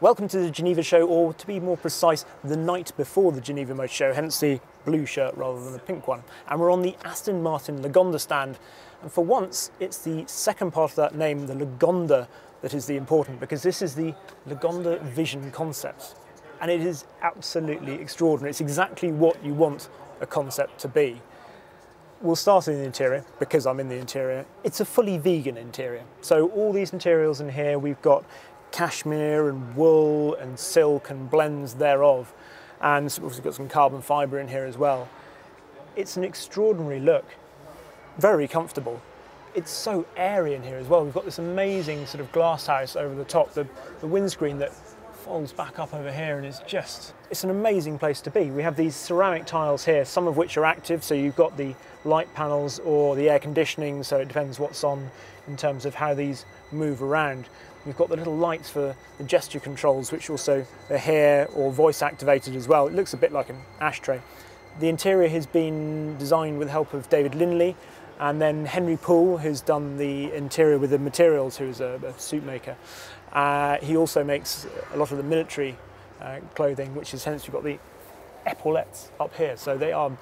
Welcome to the Geneva show, or to be more precise, the night before the Geneva Motor Show, hence the blue shirt rather than the pink one. And we're on the Aston Martin Lagonda stand. And for once, it's the second part of that name, the Lagonda, that is the important, because this is the Lagonda Vision Concept. And it is absolutely extraordinary. It's exactly what you want a concept to be. We'll start in the interior, because I'm in the interior. It's a fully vegan interior. So all these materials in here, we've got cashmere and wool and silk and blends thereof, and we've got some carbon fibre in here as well. It's an extraordinary look, very comfortable. It's so airy in here as well. We've got this amazing sort of glass house over the top, the windscreen that folds back up over here, and it's an amazing place to be. We have these ceramic tiles here, some of which are active, so you've got the light panels or the air conditioning, so it depends what's on in terms of how these move around. We've got the little lights for the gesture controls, which also are here or voice activated as well. It looks a bit like an ashtray. The interior has been designed with the help of David Linley, and then Henry Poole, who's done the interior with the materials, who's a suit maker. He also makes a lot of the military clothing, which is hence you've got the epaulettes up here, so they are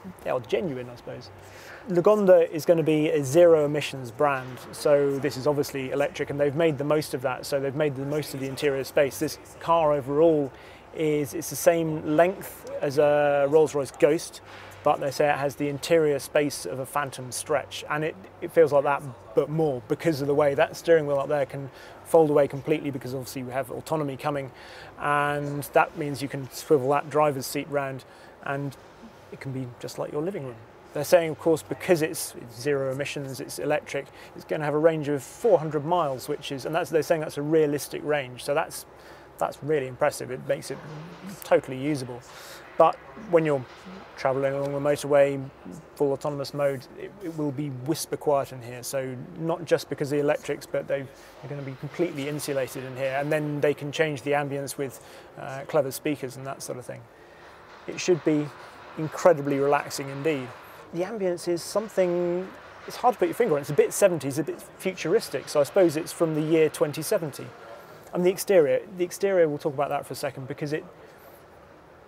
genuine, I suppose. Lagonda is going to be a zero emissions brand, so this is obviously electric, and they've made the most of that, so they've made the most of the interior space. This car overall it's the same length as a Rolls Royce Ghost, but they say it has the interior space of a Phantom Stretch, and it feels like that, but more, because of the way that steering wheel up there can fold away completely, because obviously we have autonomy coming, and that means you can swivel that driver's seat round, and it can be just like your living room. They're saying, of course, because it's zero emissions, it's electric, it's going to have a range of 400 miles, they're saying that's a realistic range, so that's really impressive. It makes it totally usable. But when you're travelling along the motorway, full autonomous mode, it will be whisper quiet in here. So not just because of the electrics, but they're going to be completely insulated in here. And then they can change the ambience with clever speakers and that sort of thing. It should be incredibly relaxing indeed. The ambience is something, it's hard to put your finger on. It's a bit 70s, a bit futuristic. So I suppose it's from the year 2070. And the exterior, we'll talk about that for a second, because it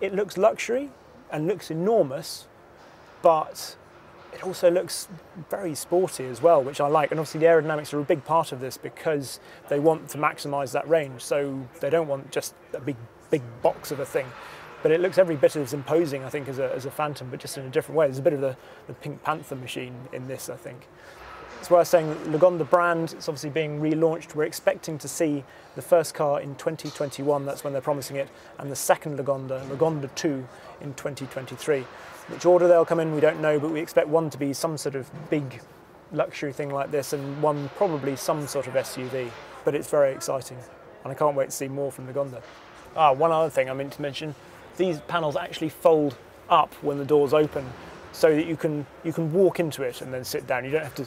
looks luxury and looks enormous, but it also looks very sporty as well, which I like. And obviously the aerodynamics are a big part of this, because they want to maximise that range. So they don't want just a big box of a thing. But it looks every bit as imposing, I think, as a Phantom, but just in a different way. There's a bit of the Pink Panther machine in this, I think. That's why I was saying Lagonda brand, it's obviously being relaunched. We're expecting to see the first car in 2021, that's when they're promising it, and the second Lagonda 2, in 2023. Which order they'll come in, we don't know, but we expect one to be some sort of big luxury thing like this, and one probably some sort of SUV. But it's very exciting, and I can't wait to see more from Lagonda. One other thing I meant to mention, these panels actually fold up when the doors open, so that you can walk into it and then sit down. You don't have to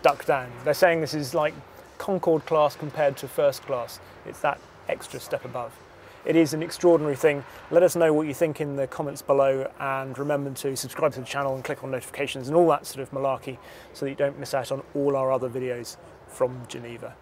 duck down. They're saying this is like Concorde class compared to first class. It's that extra step above. It is an extraordinary thing. Let us know what you think in the comments below, and remember to subscribe to the channel and click on notifications and all that sort of malarkey, so that you don't miss out on all our other videos from Geneva.